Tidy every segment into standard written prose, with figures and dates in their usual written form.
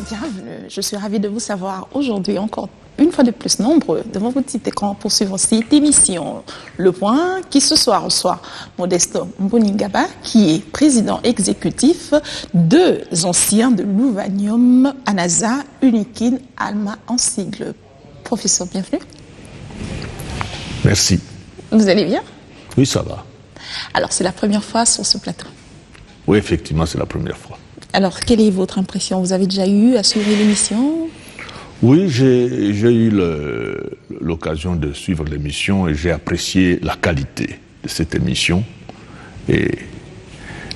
Bienvenue, je suis ravie de vous savoir aujourd'hui encore une fois de plus nombreux devant votre petit écran pour suivre cette émission Le Point qui ce soir reçoit Modesto Mboningaba qui est président exécutif deux anciens de l'Uvanium Anasa Unikin Alma en sigle. Professeur, bienvenue. Merci. Vous allez bien? Oui, ça va. Alors c'est la première fois sur ce plateau? Oui, effectivement, c'est la première fois. Alors, quelle est votre impression? Vous avez déjà eu à suivre l'émission? Oui, j'ai eu l'occasion de suivre l'émission et j'ai apprécié la qualité de cette émission et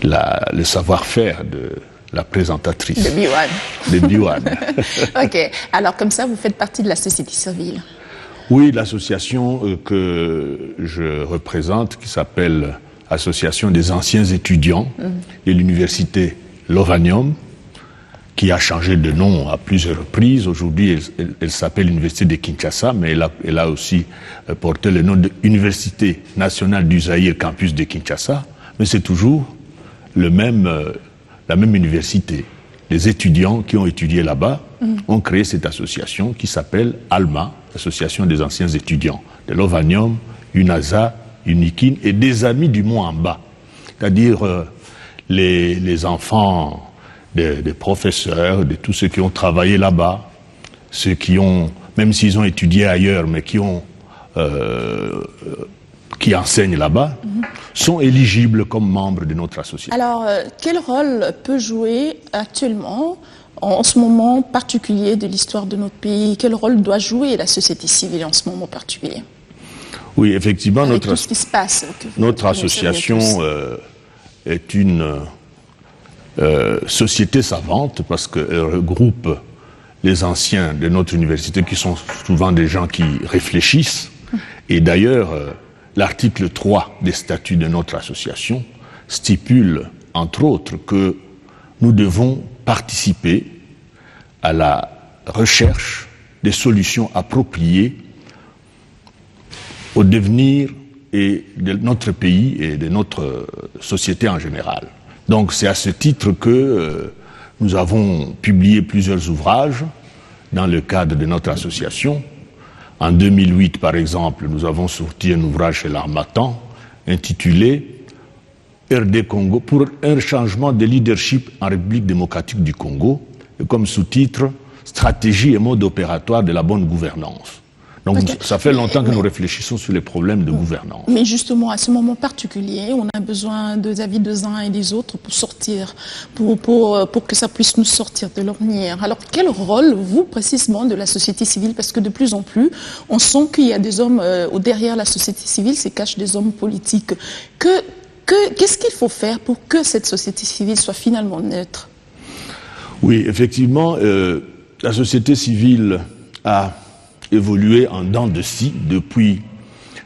le savoir-faire de la présentatrice. De Biwan. De Biwan. Ok. Alors, comme ça, vous faites partie de la société civile? Oui, l'association que je représente, qui s'appelle Association des anciens étudiants de l'université Lovanium, qui a changé de nom à plusieurs reprises. Aujourd'hui, elle s'appelle l'Université de Kinshasa, mais elle a aussi porté le nom de Université nationale du Zaïre, campus de Kinshasa. Mais c'est toujours la même université. Les étudiants qui ont étudié là-bas ont créé cette association qui s'appelle ALMA, Association des anciens étudiants de Lovanium, UNASA, Unikin et des amis du Mont en bas. C'est-à-dire les enfants des professeurs, de tous ceux qui ont travaillé là-bas, ceux qui ont, même s'ils ont étudié ailleurs, mais qui enseignent là-bas, sont éligibles comme membres de notre association. Alors, quel rôle peut jouer actuellement, en ce moment particulier de l'histoire de notre pays, quel rôle doit jouer la société civile en ce moment particulier? Oui, effectivement, avec tout ce qui se passe, notre association est une société savante parce qu'elle regroupe les anciens de notre université qui sont souvent des gens qui réfléchissent. Et d'ailleurs, l'article 3 des statuts de notre association stipule, entre autres, que nous devons participer à la recherche des solutions appropriées au devenir et de notre pays et de notre société en général. Donc c'est à ce titre que nous avons publié plusieurs ouvrages dans le cadre de notre association. En 2008, par exemple, nous avons sorti un ouvrage chez l'Harmattan intitulé « RD Congo pour un changement de leadership en République démocratique du Congo » et comme sous-titre « Stratégie et mode opératoire de la bonne gouvernance ». Donc ça fait longtemps que nous réfléchissons sur les problèmes de gouvernance. Mais justement, à ce moment particulier, on a besoin des avis des uns et des autres pour sortir, pour que ça puisse nous sortir de l'ornière. Alors quel rôle, vous, précisément, de la société civile? Parce que de plus en plus, on sent qu'il y a des hommes, derrière la société civile, se cachent des hommes politiques. Qu'est-ce qu'il faut faire pour que cette société civile soit finalement neutre? Oui, effectivement, la société civile a évolué en dents de scie depuis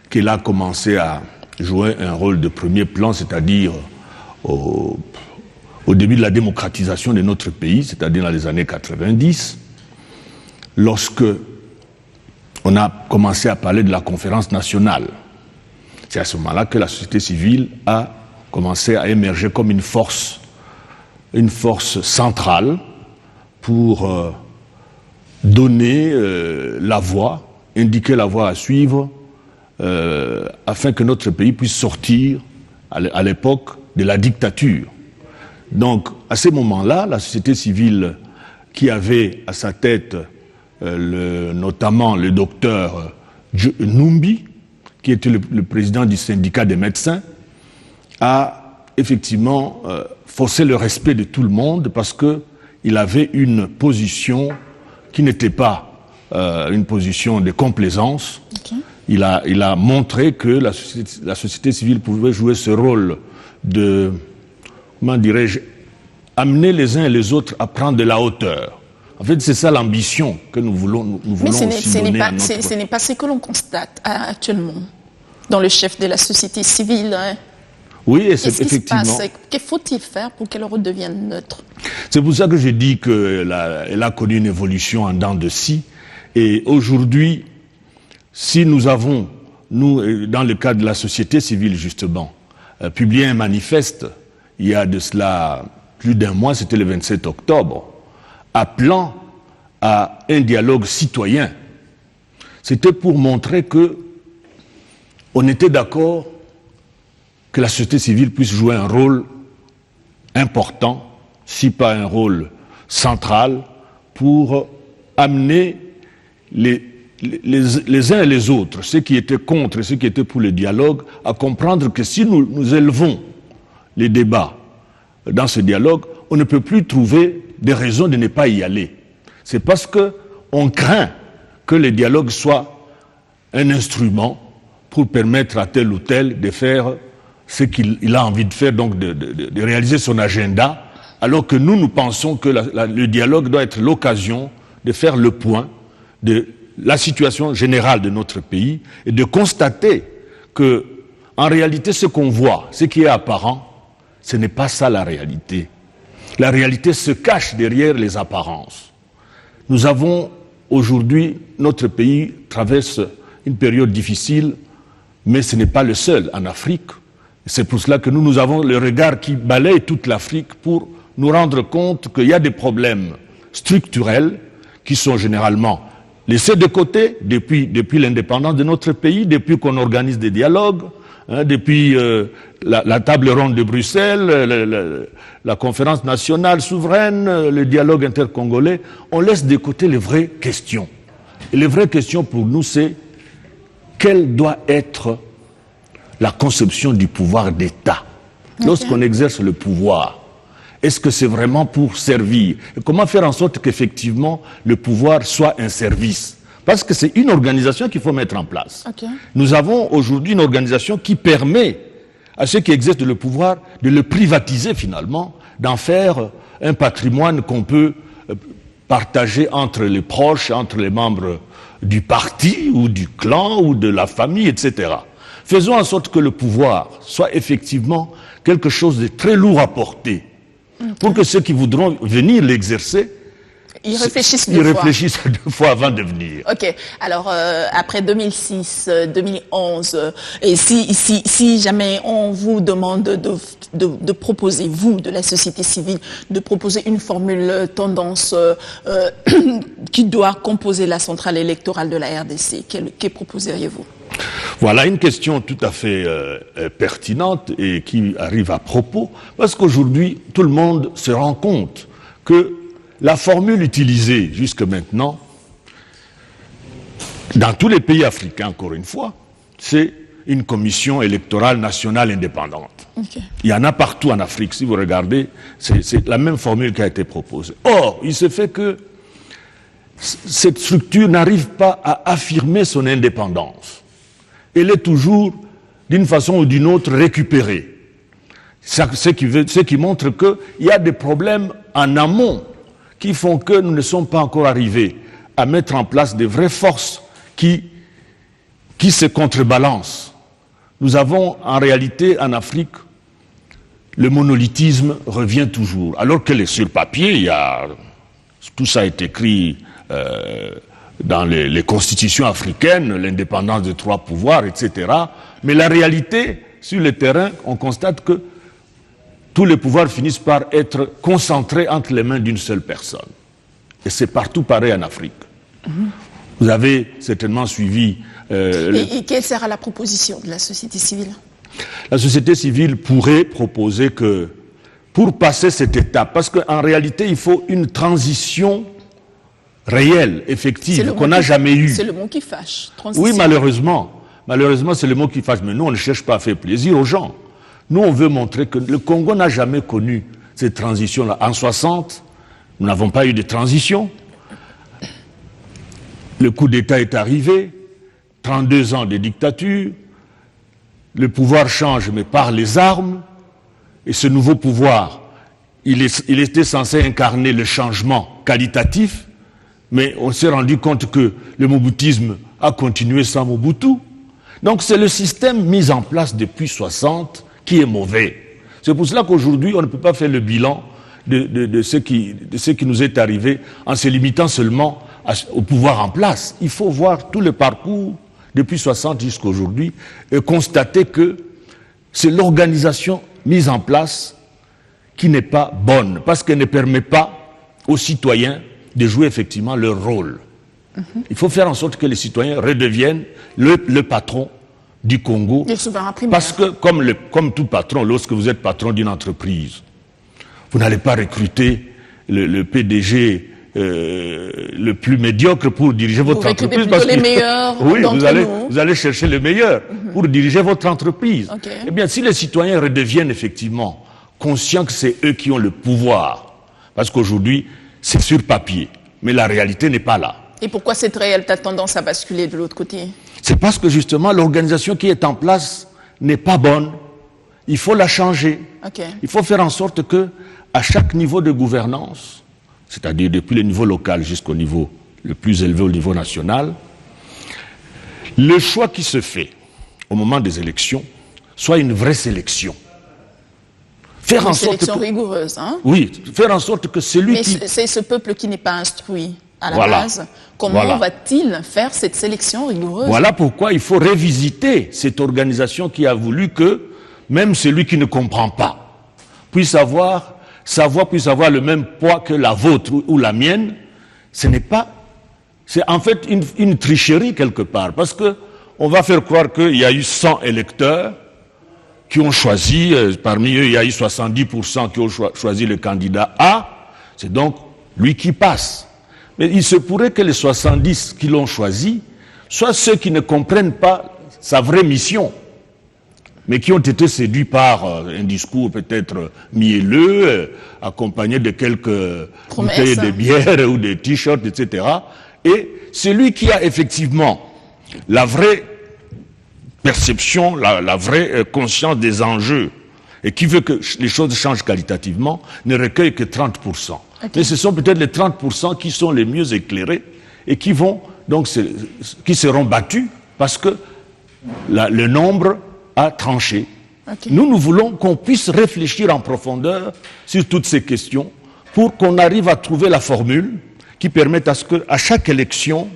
qu'elle a commencé à jouer un rôle de premier plan, c'est-à-dire au début de la démocratisation de notre pays, c'est-à-dire dans les années 90, lorsque on a commencé à parler de la conférence nationale. C'est à ce moment-là que la société civile a commencé à émerger comme une force centrale pour donner la voie, indiquer la voie à suivre afin que notre pays puisse sortir à l'époque de la dictature. Donc à ce moment-là, la société civile qui avait à sa tête notamment le docteur Numbi, qui était le président du syndicat des médecins, a effectivement forcé le respect de tout le monde parce qu'il avait une position qui n'était pas une position de complaisance. Okay. Il a montré que la société civile pouvait jouer ce rôle de, comment dirais-je, amener les uns et les autres à prendre de la hauteur. En fait, c'est ça l'ambition que nous voulons aussi donner à notre... Ce n'est pas ce que l'on constate actuellement dans le chef de la société civile. Hein. Oui, et c'est effectivement... Que faut-il faire pour qu'elle redevienne neutre? C'est pour ça que je dis qu'elle a connu une évolution en dents de scie. Et aujourd'hui, si nous avons, dans le cadre de la société civile justement, publié un manifeste, il y a de cela plus d'un mois, c'était le 27 octobre, appelant à un dialogue citoyen, c'était pour montrer que on était d'accord que la société civile puisse jouer un rôle important, si pas un rôle central, pour amener les uns et les autres, ceux qui étaient contre et ceux qui étaient pour le dialogue, à comprendre que si nous élevons les débats dans ce dialogue, on ne peut plus trouver des raisons de ne pas y aller. C'est parce qu'on craint que le dialogue soit un instrument pour permettre à tel ou tel de faire ce qu'il a envie de faire, donc de réaliser son agenda, alors que nous pensons que le dialogue doit être l'occasion de faire le point de la situation générale de notre pays et de constater que, en réalité, ce qu'on voit, ce qui est apparent, ce n'est pas ça la réalité. La réalité se cache derrière les apparences. Nous avons aujourd'hui, notre pays traverse une période difficile, mais ce n'est pas le seul en Afrique. C'est pour cela que nous avons le regard qui balaye toute l'Afrique pour nous rendre compte qu'il y a des problèmes structurels qui sont généralement laissés de côté depuis l'indépendance de notre pays, depuis qu'on organise des dialogues, depuis la table ronde de Bruxelles, la conférence nationale souveraine, le dialogue intercongolais. On laisse de côté les vraies questions. Et les vraies questions pour nous, c'est quelle doit être la conception du pouvoir d'État lorsqu'on exerce le pouvoir. Est-ce que c'est vraiment pour servir? Et comment faire en sorte qu'effectivement le pouvoir soit un service? Parce que c'est une organisation qu'il faut mettre en place. Nous avons aujourd'hui une organisation qui permet à ceux qui exercent le pouvoir de le privatiser finalement, d'en faire un patrimoine qu'on peut partager entre les proches, entre les membres du parti ou du clan ou de la famille, etc. Faisons en sorte que le pouvoir soit effectivement quelque chose de très lourd à porter. Pour que ceux qui voudront venir l'exercer, ils réfléchissent deux fois avant de venir. Ok. Alors, après 2006, 2011, et si jamais on vous demande de proposer, vous, de la société civile, de proposer une formule tendance qui doit composer la centrale électorale de la RDC, que proposeriez-vous? Voilà une question tout à fait pertinente et qui arrive à propos, parce qu'aujourd'hui, tout le monde se rend compte que la formule utilisée jusque maintenant, dans tous les pays africains, encore une fois, c'est une commission électorale nationale indépendante. Il y en a partout en Afrique, si vous regardez, c'est la même formule qui a été proposée. Or, il se fait que cette structure n'arrive pas à affirmer son indépendance. Elle est toujours, d'une façon ou d'une autre, récupérée. Ce qui montre qu'il y a des problèmes en amont qui font que nous ne sommes pas encore arrivés à mettre en place des vraies forces qui se contrebalancent. Nous avons en réalité en Afrique, le monolithisme revient toujours. Alors que sur papier, tout ça est écrit dans les constitutions africaines, l'indépendance des trois pouvoirs, etc. Mais la réalité, sur le terrain, on constate que tous les pouvoirs finissent par être concentrés entre les mains d'une seule personne. Et c'est partout pareil en Afrique. Vous avez certainement suivi... Et quelle sera la proposition de la société civile? La société civile pourrait proposer que, pour passer cette étape, parce qu'en réalité, il faut une transition réelle, effective, qu'on n'a jamais eue. C'est le mot qui fâche. Transition. Oui, malheureusement. Malheureusement, c'est le mot qui fâche. Mais nous, on ne cherche pas à faire plaisir aux gens. Nous, on veut montrer que le Congo n'a jamais connu cette transition-là. En 60, nous n'avons pas eu de transition. Le coup d'État est arrivé, 32 ans de dictature, le pouvoir change, mais par les armes, et ce nouveau pouvoir, il était censé incarner le changement qualitatif, mais on s'est rendu compte que le moboutisme a continué sans Mobutu. Donc c'est le système mis en place depuis 60 qui est mauvais. C'est pour cela qu'aujourd'hui, on ne peut pas faire le bilan de ce qui nous est arrivé en se limitant seulement au pouvoir en place. Il faut voir tout le parcours depuis 60 jusqu'à aujourd'hui et constater que c'est l'organisation mise en place qui n'est pas bonne, parce qu'elle ne permet pas aux citoyens de jouer effectivement leur rôle. Il faut faire en sorte que les citoyens redeviennent le patron du Congo. Parce que, comme tout patron, lorsque vous êtes patron d'une entreprise, vous n'allez pas recruter le PDG le plus médiocre pour diriger votre entreprise. Parce que les meilleurs oui, vous allez chercher le meilleur pour diriger votre entreprise. Okay. Eh bien, si les citoyens redeviennent effectivement conscients que c'est eux qui ont le pouvoir, parce qu'aujourd'hui, c'est sur papier, mais la réalité n'est pas là. Et pourquoi cette réalité a tendance à basculer de l'autre côté? C'est parce que justement, l'organisation qui est en place n'est pas bonne. Il faut la changer. Okay. Il faut faire en sorte que, à chaque niveau de gouvernance, c'est-à-dire depuis le niveau local jusqu'au niveau le plus élevé au niveau national, le choix qui se fait au moment des élections soit une vraie sélection. Faire en sorte sélection rigoureuse, hein? Oui, faire en sorte que celui qui... Mais c'est ce peuple qui n'est pas instruit à la base. Comment va-t-il faire cette sélection rigoureuse? Voilà pourquoi il faut révisiter cette organisation qui a voulu que même celui qui ne comprend pas puisse avoir sa voix puisse avoir le même poids que la vôtre ou la mienne. C'est en fait une tricherie quelque part, parce que on va faire croire qu'il y a eu 100 électeurs qui ont choisi, parmi eux il y a eu 70% qui ont choisi le candidat A, c'est donc lui qui passe. Mais il se pourrait que les 70 qui l'ont choisi soient ceux qui ne comprennent pas sa vraie mission, mais qui ont été séduits par un discours peut-être mielleux, accompagné de quelques bouteilles de bière ou de t-shirts, etc. Et celui qui a effectivement la vraie perception, la vraie conscience des enjeux, et qui veut que les choses changent qualitativement, ne recueille que 30%. Okay. Mais ce sont peut-être les 30% qui sont les mieux éclairés et qui vont donc qui seront battus parce que le nombre a tranché. Okay. Nous voulons qu'on puisse réfléchir en profondeur sur toutes ces questions pour qu'on arrive à trouver la formule qui permette à ce qu'à chaque élection,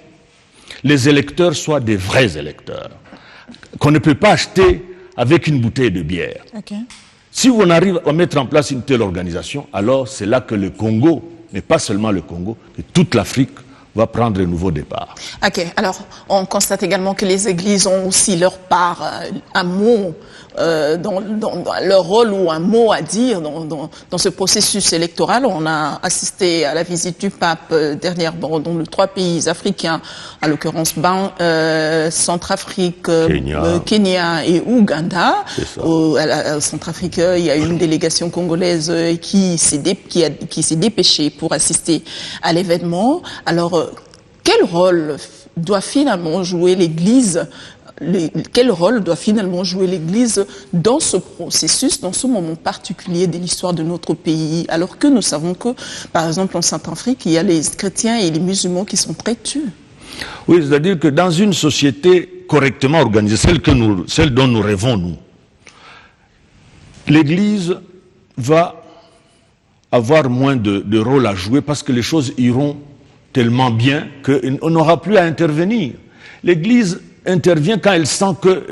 les électeurs soient des vrais électeurs. Qu'on ne peut pas acheter avec une bouteille de bière. Okay. Si on arrive à mettre en place une telle organisation, alors c'est là que le Congo, mais pas seulement le Congo, mais toute l'Afrique va prendre un nouveau départ. Ok, alors on constate également que les églises ont aussi leur part, un mot dans leur rôle ou un mot à dire dans ce processus électoral. On a assisté à la visite du pape dernièrement dans les 3 pays africains, à l'occurrence Centrafrique, Kenya et Ouganda. Au Centrafrique, il y a une délégation congolaise qui s'est dépêchée pour assister à l'événement. Alors, quel rôle doit finalement jouer l'Église dans ce processus, dans ce moment particulier de l'histoire de notre pays, alors que nous savons que, par exemple, en Centrafrique, il y a les chrétiens et les musulmans qui sont très tués. Oui, c'est-à-dire que dans une société correctement organisée, celle dont nous rêvons, nous, l'Église va avoir moins de rôle à jouer parce que les choses iront tellement bien qu'on n'aura plus à intervenir. L'Église intervient quand elle sent que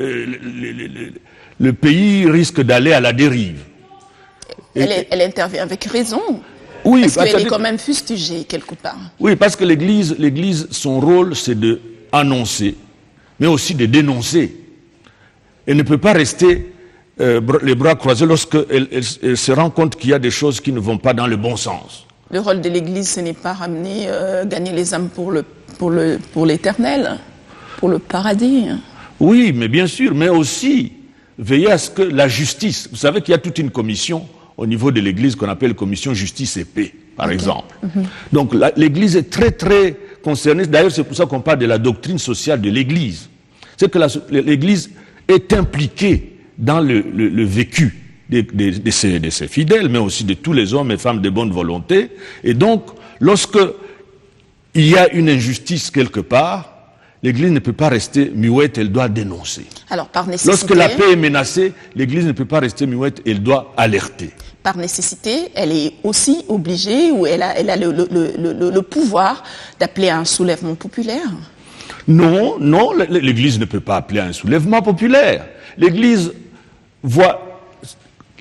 le pays risque d'aller à la dérive. Elle intervient avec raison. Oui, parce qu'elle est quand même fustigée quelque part. Oui, parce que l'Église, son rôle, c'est d'annoncer, mais aussi de dénoncer. Elle ne peut pas rester les bras croisés lorsqu'elle se rend compte qu'il y a des choses qui ne vont pas dans le bon sens. Le rôle de l'Église, ce n'est pas ramener, gagner les âmes pour l'éternel, pour le paradis. Oui, mais bien sûr, mais aussi veiller à ce que la justice... Vous savez qu'il y a toute une commission au niveau de l'Église qu'on appelle commission justice et paix, par exemple. Donc l'Église est très, très concernée. D'ailleurs, c'est pour ça qu'on parle de la doctrine sociale de l'Église. C'est que l'Église est impliquée dans le vécu de ses fidèles, mais aussi de tous les hommes et femmes de bonne volonté. Et donc, lorsque il y a une injustice quelque part, l'Église ne peut pas rester muette, elle doit dénoncer. Alors, par nécessité, lorsque la paix est menacée, l'Église ne peut pas rester muette, elle doit alerter. Par nécessité, elle est aussi obligée, ou elle a le pouvoir d'appeler à un soulèvement populaire? Non, l'Église ne peut pas appeler à un soulèvement populaire. L'Église voit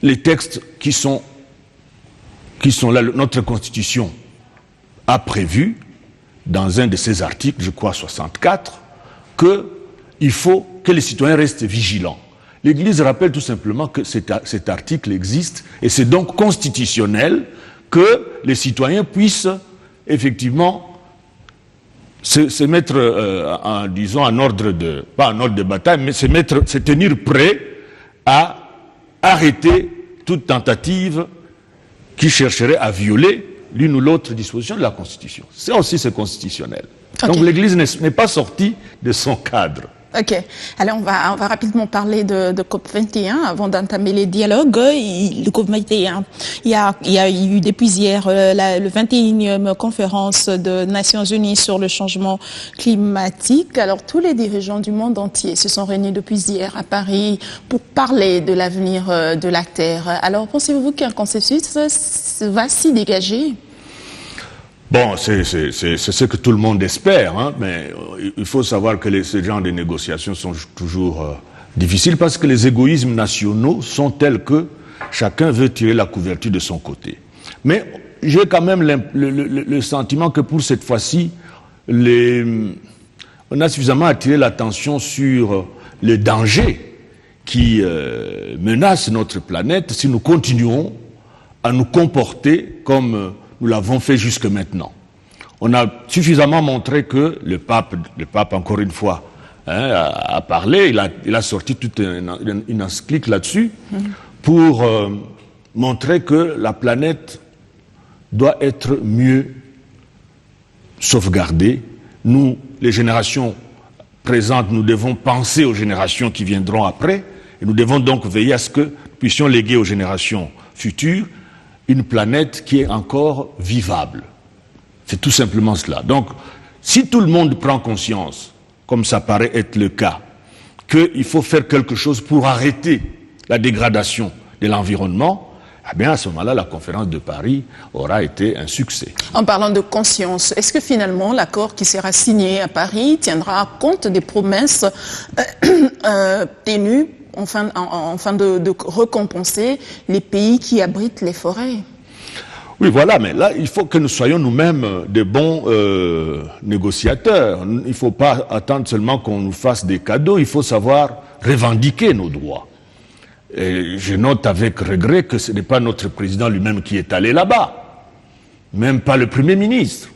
les textes qui sont là, notre Constitution a prévu, dans un de ses articles, je crois 64, qu'il faut que les citoyens restent vigilants. L'Église rappelle tout simplement que cet article existe et c'est donc constitutionnel que les citoyens puissent effectivement se mettre, en ordre de, pas en ordre de bataille, mais se tenir prêt à arrêter toute tentative qui chercherait à violer l'une ou l'autre disposition de la Constitution. Ça aussi, c'est constitutionnel. Okay. Donc l'Église n'est pas sortie de son cadre. Ok. Alors on va rapidement parler de COP21 avant d'entamer les dialogues. Le COP21, il y a eu depuis hier le 21e conférence de Nations Unies sur le changement climatique. Alors tous les dirigeants du monde entier se sont réunis depuis hier à Paris pour parler de l'avenir de la Terre. Alors pensez-vous qu'un consensus va s'y dégager ? Bon, c'est ce que tout le monde espère, hein, mais il faut savoir que ce genre de négociations sont toujours difficiles parce que les égoïsmes nationaux sont tels que chacun veut tirer la couverture de son côté. Mais j'ai quand même le sentiment que pour cette fois-ci, on a suffisamment attiré l'attention sur les dangers qui menacent notre planète si nous continuons à nous comporter comme nous l'avons fait jusque maintenant. On a suffisamment montré que le pape encore une fois, a parlé, il a sorti toute une encyclique là-dessus pour montrer que la planète doit être mieux sauvegardée. Nous, les générations présentes, nous devons penser aux générations qui viendront après et nous devons donc veiller à ce que nous puissions léguer aux générations futures une planète qui est encore vivable. C'est tout simplement cela. Donc, si tout le monde prend conscience, comme ça paraît être le cas, qu'il faut faire quelque chose pour arrêter la dégradation de l'environnement, eh bien à ce moment-là, la conférence de Paris aura été un succès. En parlant de conscience, est-ce que finalement l'accord qui sera signé à Paris tiendra compte des promesses tenues afin de récompenser les pays qui abritent les forêts? Oui, voilà, mais là, il faut que nous soyons nous-mêmes de bons négociateurs. Il ne faut pas attendre seulement qu'on nous fasse des cadeaux, il faut savoir revendiquer nos droits. Et je note avec regret que ce n'est pas notre président lui-même qui est allé là-bas, même pas le Premier ministre.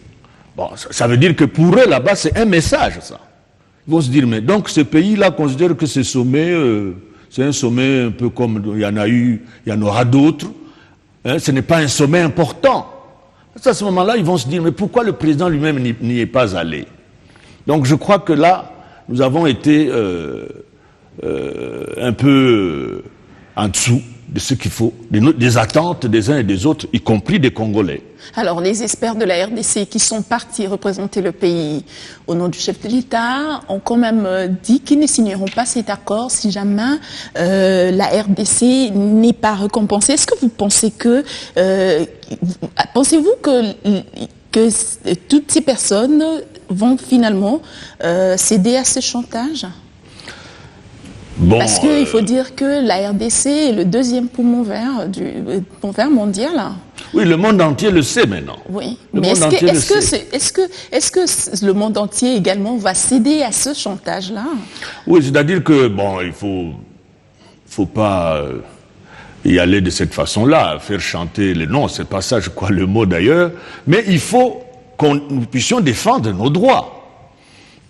Bon, ça veut dire que pour eux, là-bas, c'est un message, ça. Ils vont se dire, mais donc ce pays-là considère que ce sommet, c'est un sommet un peu comme il y en a eu, il y en aura d'autres. Hein, ce n'est pas un sommet important. À ce moment-là, ils vont se dire, mais pourquoi le président lui-même n'y est pas allé? Donc je crois que là, nous avons été un peu en dessous de ce qu'il faut, des attentes des uns et des autres, y compris des Congolais. Alors, les experts de la RDC qui sont partis représenter le pays au nom du chef de l'État ont quand même dit qu'ils ne signeront pas cet accord si jamais la RDC n'est pas récompensée. Est-ce que vous pensez pensez-vous que toutes ces personnes vont finalement céder à ce chantage? Bon, parce qu'il faut dire que la RDC est le deuxième poumon vert mondial. Oui, le monde entier le sait maintenant. Oui, mais est-ce que le monde entier également va céder à ce chantage-là? Oui, c'est-à-dire que, bon, il faut pas y aller de cette façon-là, faire chanter les noms, c'est pas ça, je crois, le mot d'ailleurs, mais il faut que nous puissions défendre nos droits.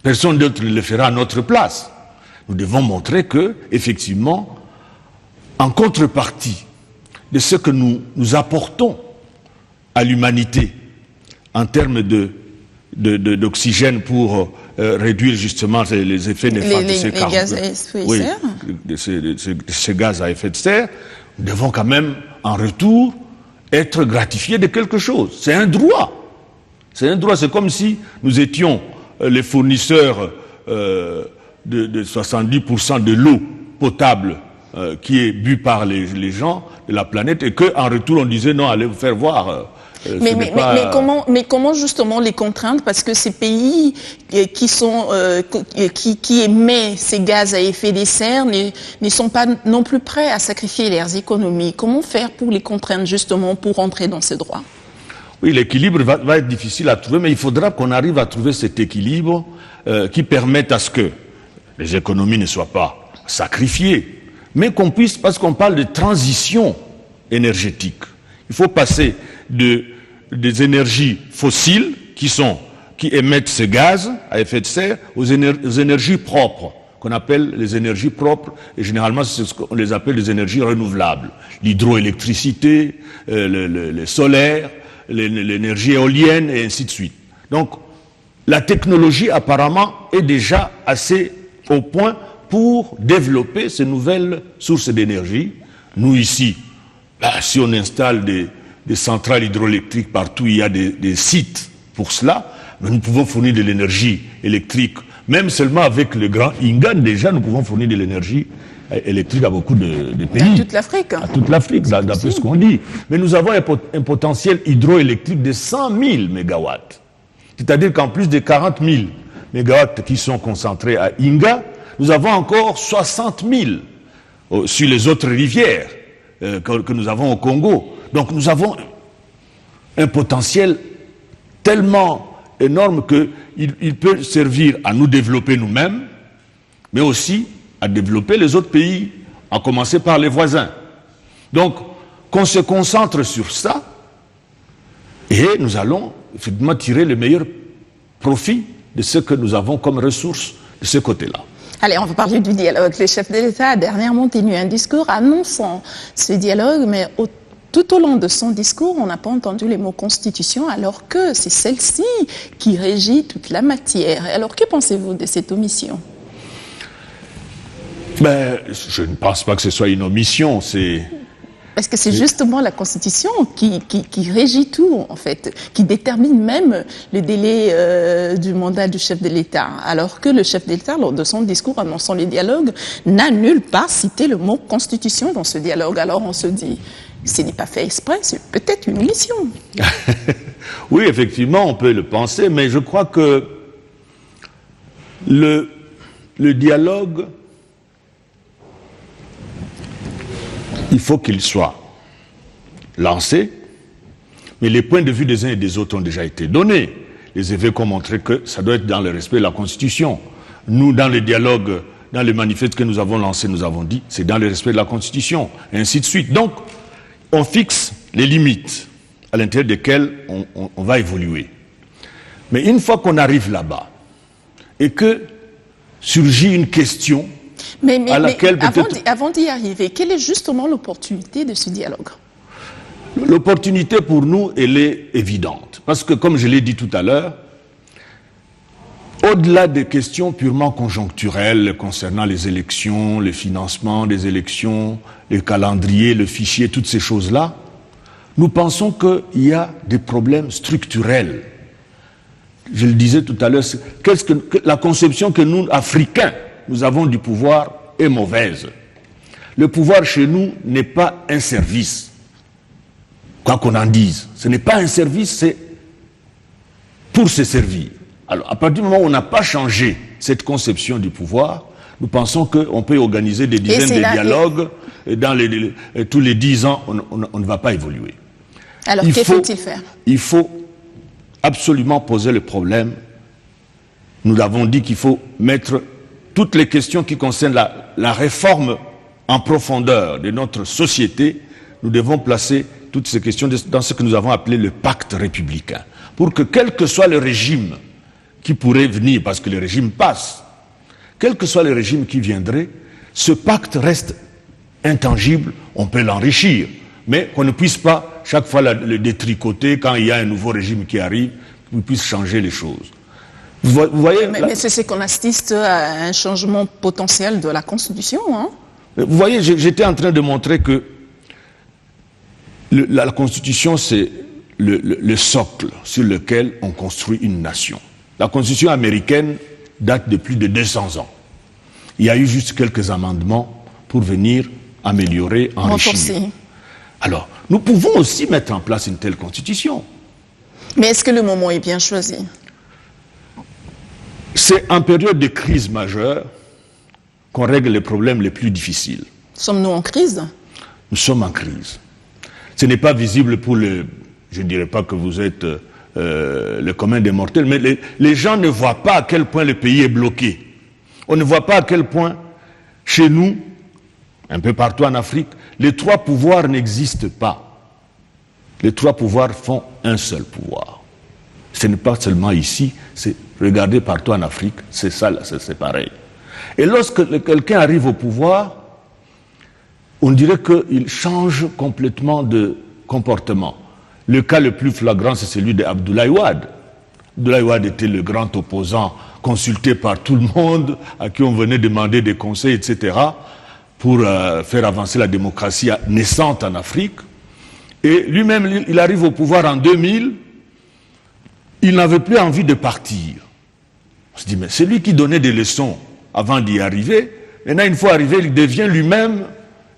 Personne d'autre ne le fera à notre place. Nous devons montrer que, effectivement, en contrepartie de ce que nous apportons à l'humanité en termes d'oxygène pour réduire justement les effets néfastes de ces gaz à effet de serre. Oui, ces gaz à effet de serre, nous devons quand même, en retour, être gratifiés de quelque chose. C'est un droit. C'est un droit. C'est comme si nous étions les fournisseurs de 70% de l'eau potable qui est bue par les gens de la planète et qu'en retour on disait non, allez vous faire voir. Mais comment justement les contraindre, parce que ces pays qui émettent ces gaz à effet de serre ne sont pas non plus prêts à sacrifier leurs économies. Comment faire pour les contraindre justement pour entrer dans ces droits? Oui, l'équilibre va être difficile à trouver, mais il faudra qu'on arrive à trouver cet équilibre qui permette à ce que les économies ne soient pas sacrifiées, mais qu'on puisse, parce qu'on parle de transition énergétique, il faut passer des énergies fossiles qui émettent ce gaz à effet de serre aux énergies propres, qu'on appelle les énergies propres, et généralement c'est ce qu'on les appelle les énergies renouvelables. L'hydroélectricité, le solaire, l'énergie éolienne, et ainsi de suite. Donc, la technologie apparemment est déjà assez au point pour développer ces nouvelles sources d'énergie. Nous ici, si on installe des centrales hydroélectriques partout, il y a des sites pour cela, mais nous pouvons fournir de l'énergie électrique, même seulement avec le grand Ingan, déjà nous pouvons fournir de l'énergie électrique à beaucoup de pays. À toute l'Afrique. À toute l'Afrique, d'après ce qu'on dit. Mais nous avons un potentiel hydroélectrique de 100 000 mégawatts. C'est-à-dire qu'en plus des 40 000 mégawatts qui sont concentrés à Inga, nous avons encore 60 000 sur les autres rivières que nous avons au Congo. Donc nous avons un potentiel tellement énorme qu'il peut servir à nous développer nous-mêmes, mais aussi à développer les autres pays, à commencer par les voisins. Donc, qu'on se concentre sur ça, et nous allons effectivement tirer le meilleur profit de ce que nous avons comme ressources de ce côté-là. Allez, on va parler du dialogue. Le chef de l'État a dernièrement tenu un discours annonçant ce dialogue, mais tout au long de son discours, on n'a pas entendu les mots constitution, alors que c'est celle-ci qui régit toute la matière. Alors, que pensez-vous de cette omission ? Je ne pense pas que ce soit une omission, Parce que c'est justement la Constitution qui régit tout, en fait, qui détermine même le délai du mandat du chef de l'État. Alors que le chef de l'État, lors de son discours annonçant le dialogue, n'a nulle part cité le mot Constitution dans ce dialogue. Alors on se dit, ce n'est pas fait exprès, c'est peut-être une omission. Oui, effectivement, on peut le penser, mais je crois que le dialogue, il faut qu'il soit lancé, mais les points de vue des uns et des autres ont déjà été donnés. Les évêques ont montré que ça doit être dans le respect de la Constitution. Nous, dans le dialogue, dans le manifeste que nous avons lancé, nous avons dit, c'est dans le respect de la Constitution, et ainsi de suite. Donc, on fixe les limites à l'intérieur desquelles on va évoluer. Mais une fois qu'on arrive là-bas, et que surgit une question à laquelle peut-être... Avant d'y arriver, quelle est justement l'opportunité de ce dialogue ? L'opportunité pour nous, elle est évidente. Parce que, comme je l'ai dit tout à l'heure, au-delà des questions purement conjoncturelles concernant les élections, le financement des élections, le calendrier, le fichier, toutes ces choses-là, nous pensons qu'il y a des problèmes structurels. Je le disais tout à l'heure, la conception que nous, Africains, nous avons du pouvoir est mauvaise. Le pouvoir chez nous n'est pas un service, quoi qu'on en dise. Ce n'est pas un service, c'est pour se servir. Alors, à partir du moment où on n'a pas changé cette conception du pouvoir, nous pensons qu'on peut organiser des dizaines de dialogues, et dans tous les 10 ans, on ne va pas évoluer. Alors, que faut-il faire ? Il faut absolument poser le problème. Nous avons dit qu'il faut mettre toutes les questions qui concernent la réforme en profondeur de notre société. Nous devons placer toutes ces questions dans ce que nous avons appelé le pacte républicain. Pour que, quel que soit le régime qui pourrait venir, parce que le régime passe, quel que soit le régime qui viendrait, ce pacte reste intangible, on peut l'enrichir, mais qu'on ne puisse pas chaque fois le détricoter quand il y a un nouveau régime qui arrive, qu'on puisse changer les choses. Vous voyez, mais c'est ce qu'on assiste à un changement potentiel de la Constitution. Hein? Vous voyez, j'étais en train de montrer que la Constitution, c'est le socle sur lequel on construit une nation. La Constitution américaine date de plus de 200 ans. Il y a eu juste quelques amendements pour venir améliorer, enrichir. Alors, nous pouvons aussi mettre en place une telle Constitution. Mais est-ce que le moment est bien choisi ? C'est en période de crise majeure qu'on règle les problèmes les plus difficiles. Sommes-nous en crise ? Nous sommes en crise. Ce n'est pas visible pour le je ne dirais pas que vous êtes le commun des mortels, mais les gens ne voient pas à quel point le pays est bloqué. On ne voit pas à quel point, chez nous, un peu partout en Afrique, les trois pouvoirs n'existent pas. Les trois pouvoirs font un seul pouvoir. Ce n'est pas seulement ici, c'est regardez partout en Afrique, c'est ça, c'est pareil. Et lorsque quelqu'un arrive au pouvoir, on dirait qu'il change complètement de comportement. Le cas le plus flagrant, c'est celui d'Abdoulaye Wade. Abdoulaye Wade était le grand opposant, consulté par tout le monde, à qui on venait demander des conseils, etc., pour faire avancer la démocratie naissante en Afrique. Et lui-même, il arrive au pouvoir en 2000, il n'avait plus envie de partir. On se dit, mais c'est lui qui donnait des leçons avant d'y arriver. Maintenant, une fois arrivé, il devient lui-même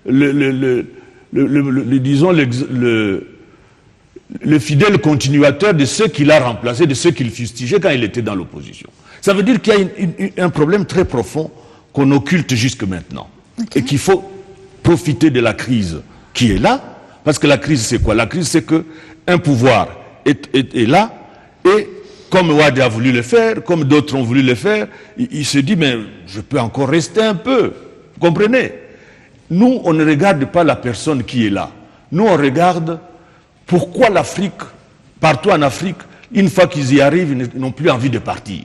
le fidèle continuateur de ceux qu'il a remplacés, de ceux qu'il fustigeait quand il était dans l'opposition. Ça veut dire qu'il y a un problème très profond qu'on occulte jusque maintenant. Okay. Et qu'il faut profiter de la crise qui est là, parce que la crise c'est quoi? La crise c'est qu'un pouvoir est là, et comme Wade a voulu le faire, comme d'autres ont voulu le faire, il se dit, mais je peux encore rester un peu. Vous comprenez? Nous, on ne regarde pas la personne qui est là. Nous, on regarde pourquoi l'Afrique, partout en Afrique, une fois qu'ils y arrivent, ils n'ont plus envie de partir.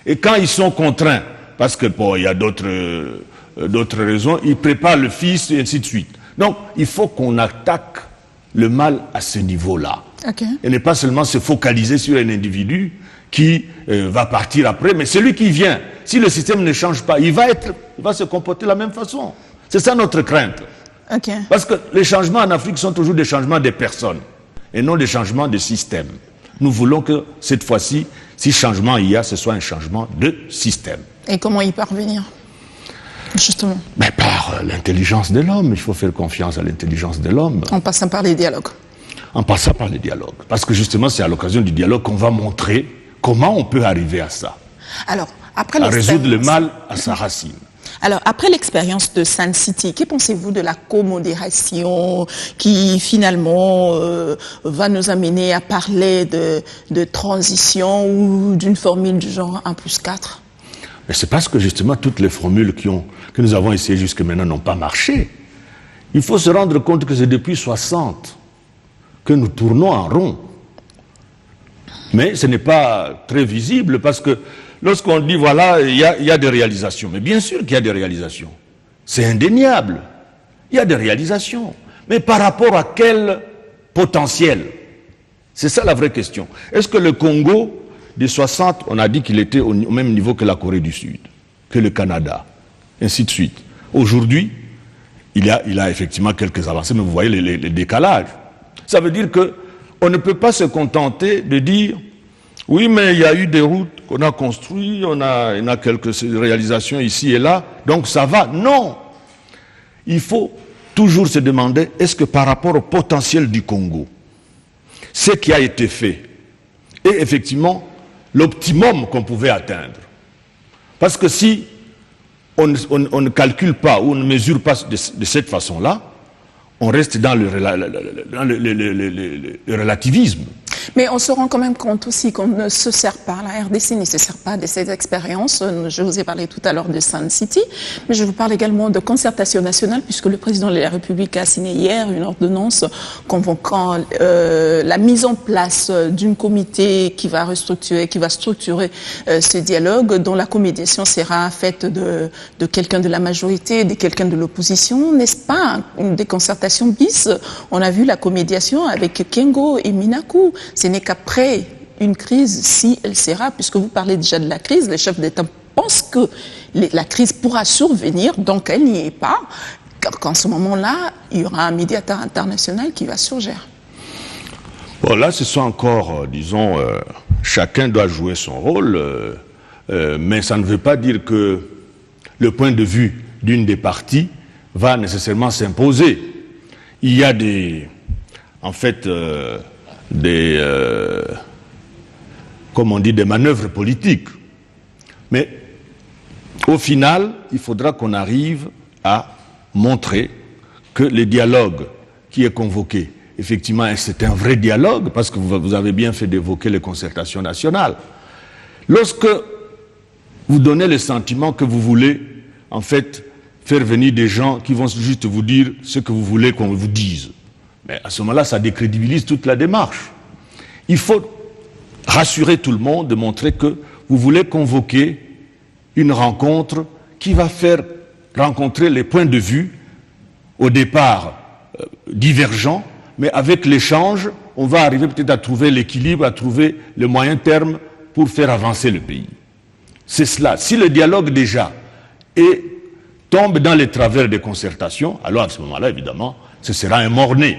Et quand ils sont contraints, parce que bon, il y a d'autres raisons, ils préparent le fils et ainsi de suite. Donc, il faut qu'on attaque le mal à ce niveau-là. Okay. Et ne pas seulement se focaliser sur un individu qui va partir après, mais celui qui vient, si le système ne change pas, il va se comporter de la même façon. C'est ça notre crainte. Okay. Parce que les changements en Afrique sont toujours des changements des personnes et non des changements de système. Nous voulons que cette fois-ci, si changement il y a, ce soit un changement de système. Et comment y parvenir, justement? Mais par l'intelligence de l'homme. Il faut faire confiance à l'intelligence de l'homme. En passant par les dialogues. En passant par les dialogues. Parce que justement, c'est à l'occasion du dialogue qu'on va montrer comment on peut arriver à ça. Alors, après à résoudre le mal à sa racine. Alors, après l'expérience de Sun City, que pensez-vous de la comodération qui, finalement, va nous amener à parler de transition ou d'une formule du genre 1+4? Mais c'est parce que, justement, toutes les formules que nous avons essayées jusque maintenant n'ont pas marché. Il faut se rendre compte que c'est depuis 60 que nous tournons en rond. Mais ce n'est pas très visible parce que lorsqu'on dit, voilà, il y a des réalisations. Mais bien sûr qu'il y a des réalisations. C'est indéniable. Il y a des réalisations. Mais par rapport à quel potentiel? C'est ça la vraie question. Est-ce que le Congo, des 60, on a dit qu'il était au même niveau que la Corée du Sud, que le Canada, ainsi de suite. Aujourd'hui, il y a effectivement quelques avancées, mais vous voyez les décalages. Ça veut dire qu'on ne peut pas se contenter de dire oui, mais il y a eu des routes qu'on a construites, il y a quelques réalisations ici et là, donc ça va. Non! Il faut toujours se demander, est-ce que par rapport au potentiel du Congo, ce qui a été fait est effectivement l'optimum qu'on pouvait atteindre? Parce que si on ne calcule pas ou on ne mesure pas de cette façon-là, on reste dans le relativisme. Mais on se rend quand même compte aussi qu'on ne se sert pas, la RDC ne se sert pas de cette expérience. Je vous ai parlé tout à l'heure de Sun City, mais je vous parle également de concertation nationale, puisque le président de la République a signé hier une ordonnance convoquant la mise en place d'un comité qui va structurer ce dialogue, dont la comédiation sera faite de quelqu'un de la majorité, de quelqu'un de l'opposition. N'est-ce pas une déconcertation bis? On a vu la comédiation avec Kengo et Minaku. Ce n'est qu'après une crise, si elle sera, puisque vous parlez déjà de la crise, les chefs d'État pensent que la crise pourra survenir, donc elle n'y est pas, qu'en ce moment-là, il y aura un médiateur international qui va surgir. Bon, là, ce sont encore, disons, chacun doit jouer son rôle, mais ça ne veut pas dire que le point de vue d'une des parties va nécessairement s'imposer. Il y a comme on dit, des manœuvres politiques. Mais au final, il faudra qu'on arrive à montrer que le dialogue qui est convoqué effectivement, c'est un vrai dialogue, parce que vous avez bien fait d'évoquer les concertations nationales. Lorsque vous donnez le sentiment que vous voulez, en fait, faire venir des gens qui vont juste vous dire ce que vous voulez qu'on vous dise, mais à ce moment-là, ça décrédibilise toute la démarche. Il faut rassurer tout le monde, de montrer que vous voulez convoquer une rencontre qui va faire rencontrer les points de vue, au départ divergents, mais avec l'échange, on va arriver peut-être à trouver l'équilibre, à trouver le moyen terme pour faire avancer le pays. C'est cela. Si le dialogue déjà tombe dans les travers des concertations, alors à ce moment-là, évidemment, ce sera un mort-né.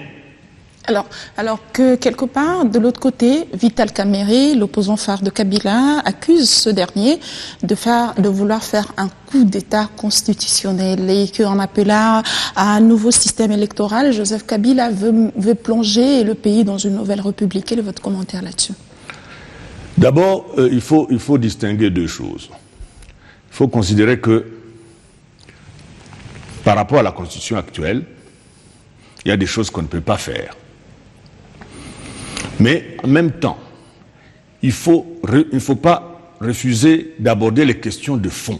Alors que quelque part, de l'autre côté, Vital Kamerhe, l'opposant phare de Kabila, accuse ce dernier de vouloir faire un coup d'État constitutionnel et qu'en appelant à un nouveau système électoral, Joseph Kabila veut plonger le pays dans une nouvelle république. Quel est votre commentaire là-dessus? D'abord, il faut distinguer deux choses. Il faut considérer que, par rapport à la Constitution actuelle, il y a des choses qu'on ne peut pas faire. Mais en même temps, il ne faut pas refuser d'aborder les questions de fond.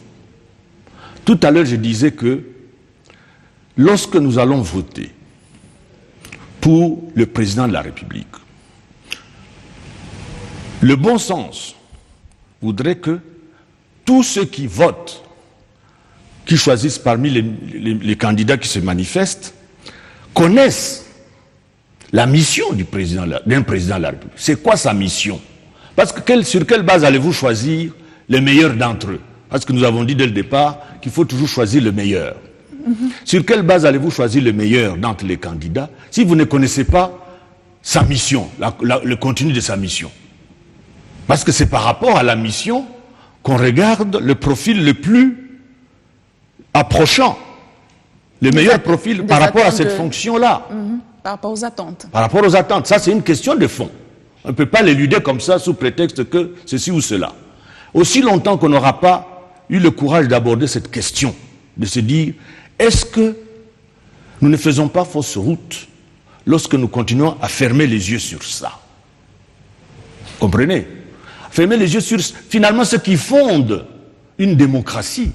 Tout à l'heure, je disais que lorsque nous allons voter pour le président de la République, le bon sens voudrait que tous ceux qui votent, qui choisissent parmi les candidats qui se manifestent, connaissent la mission d'un président de la République. C'est quoi sa mission? Parce que sur quelle base allez-vous choisir les meilleurs d'entre eux? Parce que nous avons dit dès le départ qu'il faut toujours choisir le meilleur. Sur quelle base allez-vous choisir le meilleur d'entre les candidats si vous ne connaissez pas sa mission, le contenu de sa mission? Parce que c'est par rapport à la mission qu'on regarde le profil le plus approchant, le meilleur profil par rapport à cette fonction-là. Par rapport aux attentes. Par rapport aux attentes. Ça, c'est une question de fond. On ne peut pas l'éluder comme ça sous prétexte que ceci ou cela. Aussi longtemps qu'on n'aura pas eu le courage d'aborder cette question, de se dire, est-ce que nous ne faisons pas fausse route lorsque nous continuons à fermer les yeux sur ça? Comprenez? Fermer les yeux sur, finalement, ce qui fonde une démocratie.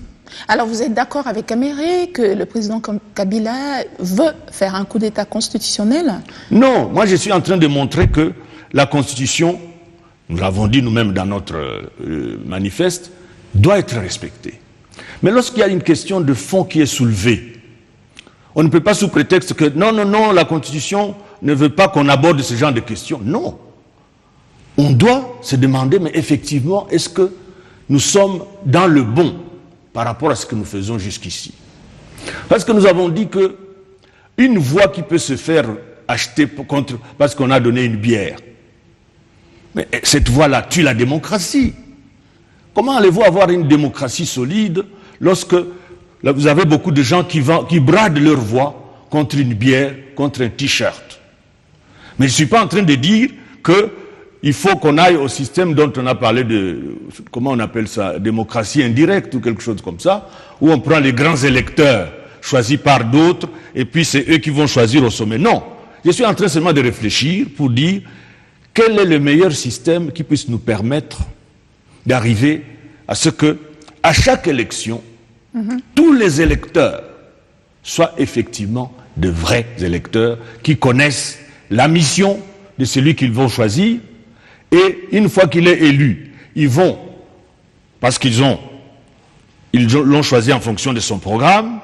Alors vous êtes d'accord avec Kamerhe que le président Kabila veut faire un coup d'État constitutionnel? Non, moi je suis en train de montrer que la Constitution, nous l'avons dit nous-mêmes dans notre manifeste, doit être respectée. Mais lorsqu'il y a une question de fond qui est soulevée, on ne peut pas sous prétexte que non, la Constitution ne veut pas qu'on aborde ce genre de questions. Non. On doit se demander, mais effectivement, est-ce que nous sommes dans le bon par rapport à ce que nous faisons jusqu'ici? Parce que nous avons dit que une voix qui peut se faire acheter parce qu'on a donné une bière, mais cette voix-là tue la démocratie. Comment allez-vous avoir une démocratie solide lorsque vous avez beaucoup de gens qui bradent leur voix contre une bière, contre un t-shirt? Mais je ne suis pas en train de dire qu'il faut qu'on aille au système dont on a parlé comment on appelle ça, démocratie indirecte ou quelque chose comme ça, où on prend les grands électeurs choisis par d'autres, et puis c'est eux qui vont choisir au sommet. Non, je suis en train seulement de réfléchir pour dire quel est le meilleur système qui puisse nous permettre d'arriver à ce que, à chaque élection, tous les électeurs soient effectivement de vrais électeurs qui connaissent la mission de celui qu'ils vont choisir. Et une fois qu'il est élu, ils vont, parce ils l'ont choisi en fonction de son programme,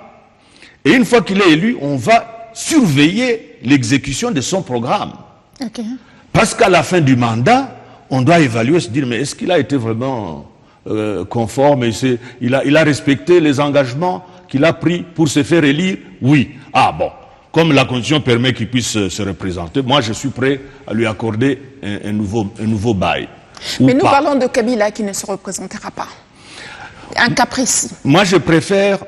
et une fois qu'il est élu, on va surveiller l'exécution de son programme. Okay. Parce qu'à la fin du mandat, on doit évaluer, se dire, mais est-ce qu'il a été vraiment conforme, il a respecté les engagements qu'il a pris pour se faire élire? Oui. Ah bon. Comme la Constitution permet qu'il puisse se représenter, moi je suis prêt à lui accorder un nouveau bail. Mais nous parlons de Kabila qui ne se représentera pas. Un cas précis. Moi je préfère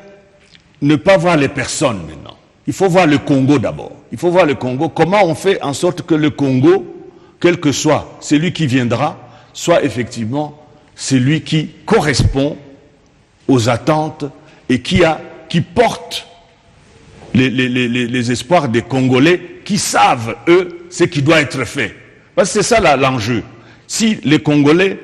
ne pas voir les personnes maintenant. Il faut voir le Congo d'abord. Il faut voir le Congo. Comment on fait en sorte que le Congo, quel que soit celui qui viendra, soit effectivement celui qui correspond aux attentes et qui porte les espoirs des Congolais qui savent, eux, ce qui doit être fait. Parce que c'est ça l'enjeu. Si les Congolais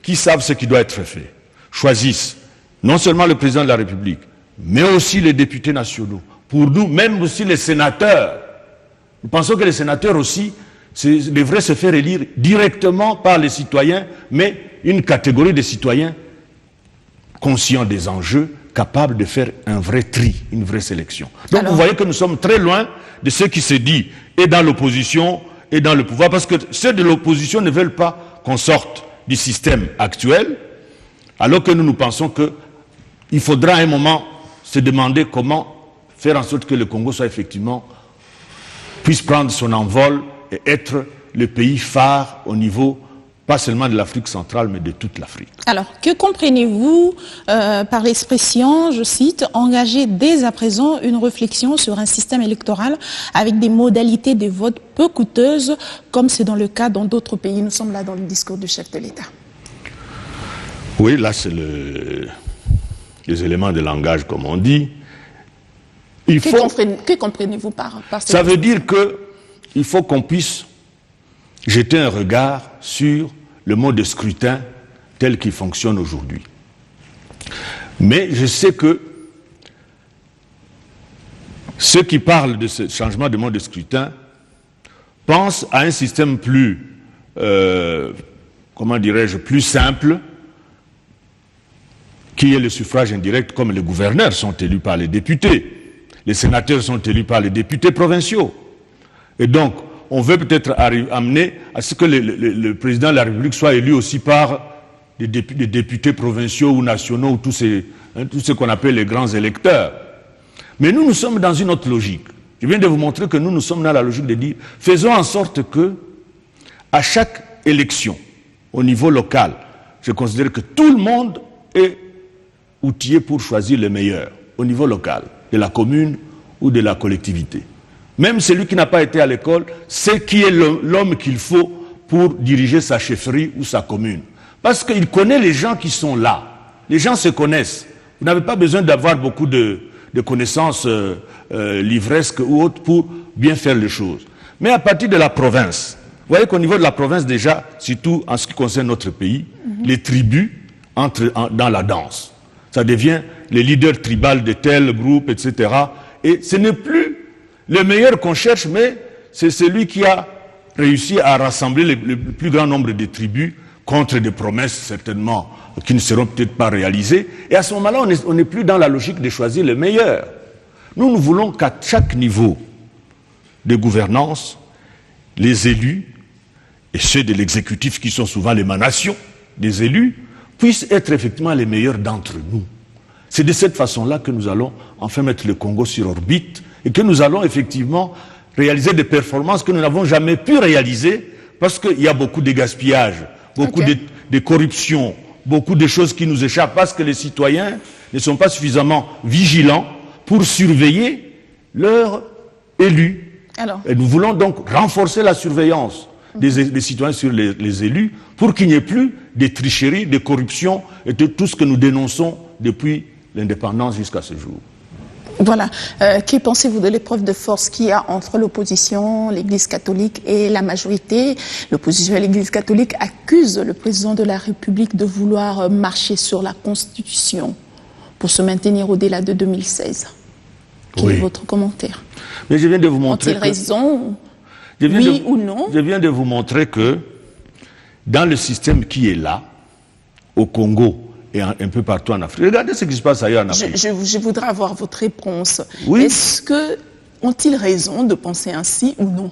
qui savent ce qui doit être fait choisissent non seulement le président de la République, mais aussi les députés nationaux, pour nous, même aussi les sénateurs, nous pensons que les sénateurs aussi devraient se faire élire directement par les citoyens, mais une catégorie de citoyens conscients des enjeux, capables de faire un vrai tri, une vraie sélection. Donc vous voyez que nous sommes très loin de ce qui se dit, et dans l'opposition, et dans le pouvoir, parce que ceux de l'opposition ne veulent pas qu'on sorte du système actuel, alors que nous pensons qu'il faudra à un moment se demander comment faire en sorte que le Congo soit effectivement, puisse prendre son envol et être le pays phare au niveau, pas seulement de l'Afrique centrale, mais de toute l'Afrique. Alors, que comprenez-vous par l'expression, je cite, engager dès à présent une réflexion sur un système électoral avec des modalités de vote peu coûteuses, comme c'est dans le cas dans d'autres pays? Nous sommes là dans le discours du chef de l'État. Oui, là, c'est les éléments de langage, comme on dit. Que comprenez-vous par ça veut dire qu'il faut qu'on puisse jeter un regard sur le mode de scrutin tel qu'il fonctionne aujourd'hui. Mais je sais que ceux qui parlent de ce changement de mode de scrutin pensent à un système plus, comment dirais-je, plus simple, qui est le suffrage indirect, comme les gouverneurs sont élus par les députés. Les sénateurs sont élus par les députés provinciaux. Et donc, on veut peut-être amener à ce que le président de la République soit élu aussi par des députés provinciaux ou nationaux, ou tous ce qu'on appelle les grands électeurs. Mais nous sommes dans une autre logique. Je viens de vous montrer que nous sommes dans la logique de dire, faisons en sorte que, à chaque élection, au niveau local, je considère que tout le monde est outillé pour choisir le meilleur, au niveau local, de la commune ou de la collectivité. Même celui qui n'a pas été à l'école sait qui est l'homme qu'il faut pour diriger sa chefferie ou sa commune. Parce qu'il connaît les gens qui sont là. Les gens se connaissent. Vous n'avez pas besoin d'avoir beaucoup de connaissances livresques ou autres pour bien faire les choses. Mais à partir de la province, vous voyez qu'au niveau de la province déjà, surtout en ce qui concerne notre pays, les tribus entrent dans la danse. Ça devient les leaders tribaux de tel groupe, etc. Et ce n'est plus le meilleur qu'on cherche, mais c'est celui qui a réussi à rassembler le plus grand nombre de tribus contre des promesses certainement qui ne seront peut-être pas réalisées. Et à ce moment-là, on n'est plus dans la logique de choisir le meilleur. Nous voulons qu'à chaque niveau de gouvernance, les élus, et ceux de l'exécutif qui sont souvent l'émanation des élus, puissent être effectivement les meilleurs d'entre nous. C'est de cette façon-là que nous allons enfin mettre le Congo sur orbite et que nous allons effectivement réaliser des performances que nous n'avons jamais pu réaliser parce qu'il y a beaucoup de gaspillage, beaucoup de corruption, beaucoup de choses qui nous échappent parce que les citoyens ne sont pas suffisamment vigilants pour surveiller leurs élus. Et nous voulons donc renforcer la surveillance des citoyens sur les élus pour qu'il n'y ait plus de tricheries, de corruption et de tout ce que nous dénonçons depuis l'indépendance jusqu'à ce jour. Voilà. Que pensez-vous de l'épreuve de force qu'il y a entre l'opposition, l'Église catholique et la majorité? L'opposition et l'Église catholique accusent le président de la République de vouloir marcher sur la Constitution pour se maintenir au-delà de 2016. Quel est votre commentaire? Mais je viens de vous montrer ont-ils raison? Oui ou non? Je viens de vous montrer que dans le système qui est là, au Congo, et un peu partout en Afrique. Regardez ce qui se passe ailleurs en Afrique. Je voudrais avoir votre réponse. Oui. Est-ce que ont-ils raison de penser ainsi ou non?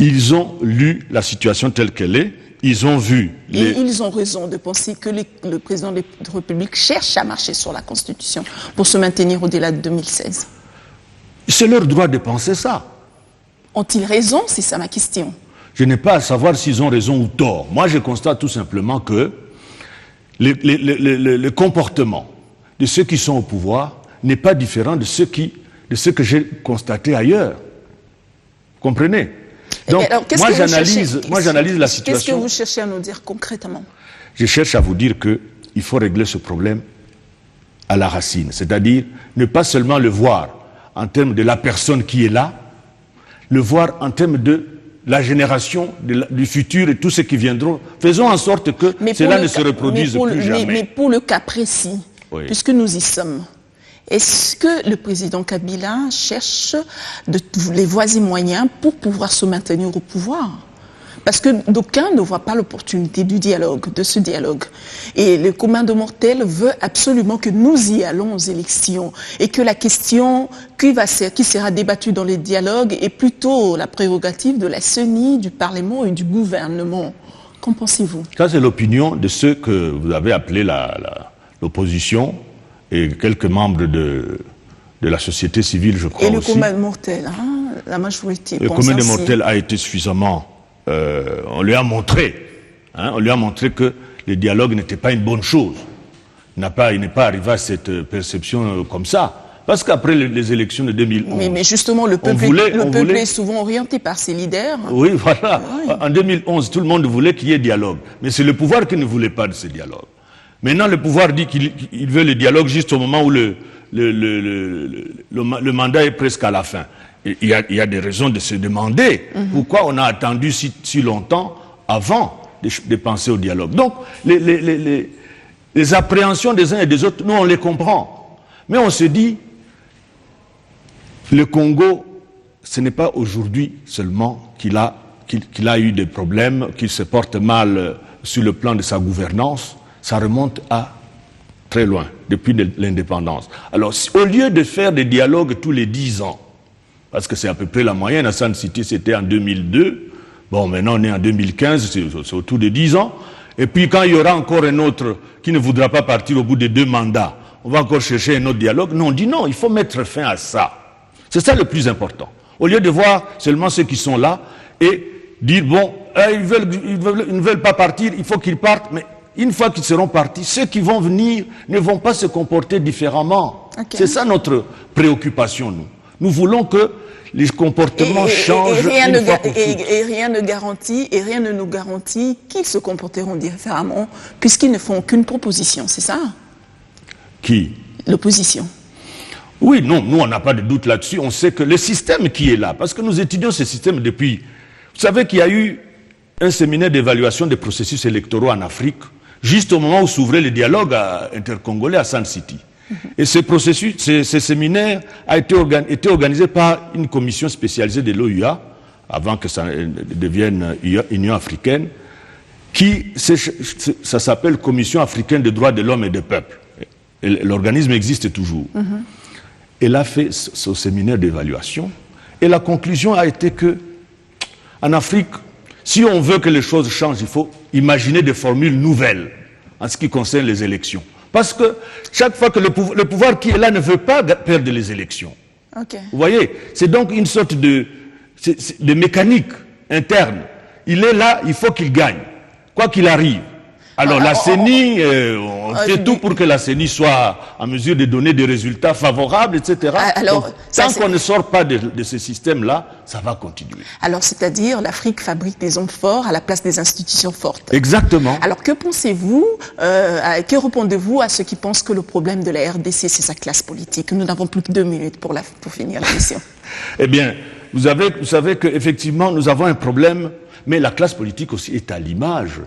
Ils ont lu la situation telle qu'elle est. Ils ont vu. Et ils ont raison de penser que le président de la République cherche à marcher sur la Constitution pour se maintenir au-delà de 2016. C'est leur droit de penser ça. Ont-ils raison? C'est ça ma question. Je n'ai pas à savoir s'ils ont raison ou tort. Moi, je constate tout simplement que le comportement de ceux qui sont au pouvoir n'est pas différent de ce que j'ai constaté ailleurs. Comprenez? Donc, alors, moi j'analyse la situation. Qu'est-ce que vous cherchez à nous dire concrètement? Je cherche à vous dire qu'il faut régler ce problème à la racine. C'est-à-dire ne pas seulement le voir en termes de la personne qui est là, le voir en termes de la génération du futur et tous ceux qui viendront. Faisons en sorte que cela ne se reproduise plus jamais. Mais pour le cas précis, oui, puisque nous y sommes, est-ce que le président Kabila cherche les voies et moyens pour pouvoir se maintenir au pouvoir? Parce que d'aucuns ne voient pas l'opportunité du dialogue, de ce dialogue. Et le commun des mortels veut absolument que nous y allons aux élections et que la question qui sera débattue dans les dialogues est plutôt la prérogative de la CENI, du Parlement et du gouvernement. Qu'en pensez-vous? Ça, c'est l'opinion de ceux que vous avez appelés l'opposition et quelques membres de la société civile, je crois aussi. Et le commun des mortels, hein, la majorité. Le commun des mortels a été suffisamment... on lui a montré que le dialogue n'était pas une bonne chose. Il n'est pas arrivé à cette perception comme ça. Parce qu'après les élections de 2011... Mais justement, le peuple est souvent orienté par ses leaders. Oui, voilà. Oui. En 2011, tout le monde voulait qu'il y ait dialogue. Mais c'est le pouvoir qui ne voulait pas de ce dialogue. Maintenant, le pouvoir dit qu'il veut le dialogue juste au moment où le mandat est presque à la fin. Il y a des raisons de se demander pourquoi on a attendu si longtemps avant de penser au dialogue. Donc, les appréhensions des uns et des autres, nous, on les comprend. Mais on se dit, le Congo, ce n'est pas aujourd'hui seulement qu'il a eu des problèmes, qu'il se porte mal sur le plan de sa gouvernance, ça remonte à très loin, depuis l'indépendance. Alors, au lieu de faire des dialogues tous les 10 ans, parce que c'est à peu près la moyenne, à Sun City c'était en 2002, bon maintenant on est en 2015, c'est autour de 10 ans, et puis quand il y aura encore un autre qui ne voudra pas partir au bout de 2 mandats, on va encore chercher un autre dialogue. Non, on dit non, il faut mettre fin à ça. C'est ça le plus important. Au lieu de voir seulement ceux qui sont là et dire bon, ils ne veulent pas partir, il faut qu'ils partent, mais une fois qu'ils seront partis, ceux qui vont venir ne vont pas se comporter différemment. Okay. C'est ça notre préoccupation, nous. Nous voulons que les comportements changent une fois pour toutes. Et rien ne nous garantit qu'ils se comporteront différemment, puisqu'ils ne font aucune proposition, c'est ça? Qui? L'opposition. Oui, non, nous on n'a pas de doute là-dessus. On sait que le système qui est là, parce que nous étudions ce système depuis... Vous savez qu'il y a eu un séminaire d'évaluation des processus électoraux en Afrique, juste au moment où s'ouvrait le dialogue intercongolais à Sun City. Et ce processus, ce séminaire a été organisé par une commission spécialisée de l'OUA, avant que ça devienne Union africaine, ça s'appelle Commission africaine des droits de l'homme et des peuples. L'organisme existe toujours. Elle a fait ce séminaire d'évaluation, et la conclusion a été que, en Afrique, si on veut que les choses changent, il faut imaginer des formules nouvelles en ce qui concerne les élections. Parce que chaque fois que le pouvoir qui est là ne veut pas perdre les élections. Okay. Vous voyez, c'est donc une sorte de mécanique interne. Il est là, il faut qu'il gagne, quoi qu'il arrive. Alors la CENI, on fait tout pour que la CENI soit en mesure de donner des résultats favorables, etc. Alors, donc, tant qu'on ne sort pas de ce système-là, ça va continuer. Alors, c'est-à-dire, l'Afrique fabrique des hommes forts à la place des institutions fortes. Exactement. Alors, que pensez-vous, que répondez-vous à ceux qui pensent que le problème de la RDC, c'est sa classe politique? Nous n'avons plus que 2 minutes pour finir la mission. Eh bien, vous savez qu'effectivement, nous avons un problème, mais la classe politique aussi est à l'image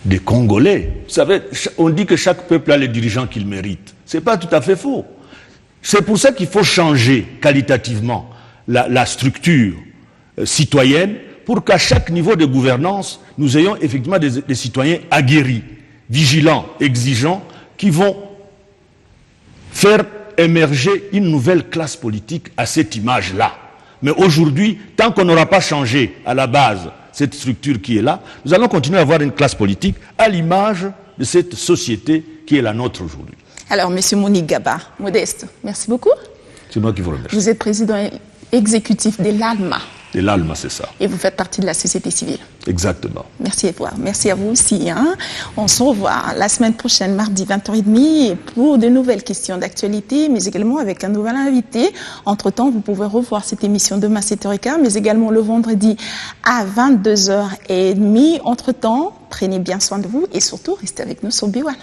des Congolais. Vous savez, on dit que chaque peuple a les dirigeants qu'il mérite. C'est pas tout à fait faux. C'est pour ça qu'il faut changer qualitativement la structure citoyenne pour qu'à chaque niveau de gouvernance, nous ayons effectivement des citoyens aguerris, vigilants, exigeants, qui vont faire émerger une nouvelle classe politique à cette image-là. Mais aujourd'hui, tant qu'on n'aura pas changé à la base cette structure qui est là, nous allons continuer à avoir une classe politique à l'image de cette société qui est la nôtre aujourd'hui. Alors, M. Monique Gaba, Modeste, merci beaucoup. C'est moi qui vous remercie. Vous êtes président exécutif de l'ALMA. De l'ALMA, c'est ça. Et vous faites partie de la société civile. Exactement. Merci à vous. Merci à vous aussi. On se revoit la semaine prochaine, mardi 20h30, pour de nouvelles questions d'actualité, mais également avec un nouvel invité. Entre-temps, vous pouvez revoir cette émission demain à 7h15, mais également le vendredi à 22h30. Entre-temps, prenez bien soin de vous et surtout, restez avec nous sur B1.